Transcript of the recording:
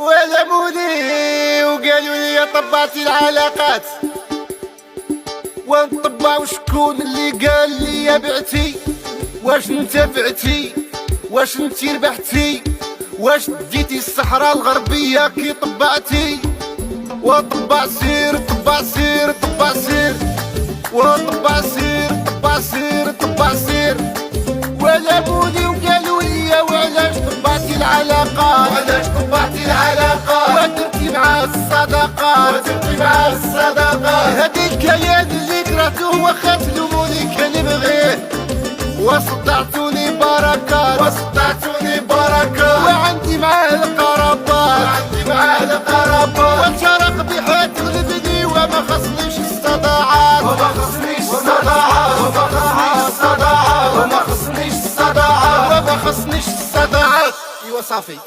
ولموني وقالوا لي طبعتي العلاقات، ونطبع وشكون اللي قال لي يا بعتي؟ واش انتفعتي؟ واش انتي ربحتي؟ واش ديتي الصحراء الغربية كي طبعتي؟ وطبع سير طبع سير طبع سير، وطبع سير طبع سير طبع سير، ولموني وقالوا لي وعلاش طبعتي العلاقات؟ وعلاش طبعتي العلاقات؟ ودرتي مع الصداقات، ودرتي مع الصداقات. هذيك الكيان اللي كرهتوه واخا تلوموني كنبغيه، وصدعتوني بركات، وصدعتوني بركات، وعندي معاه القرابات، وعندي معاه القرابات. وشرق بحال تغلبني وما خصنيش الصداعات، وما خصنيش الصداعات، وما خصنيش الصداعات، وما خصنيش الصداعات، وما خصنيش الصداعات. ايوا صافي.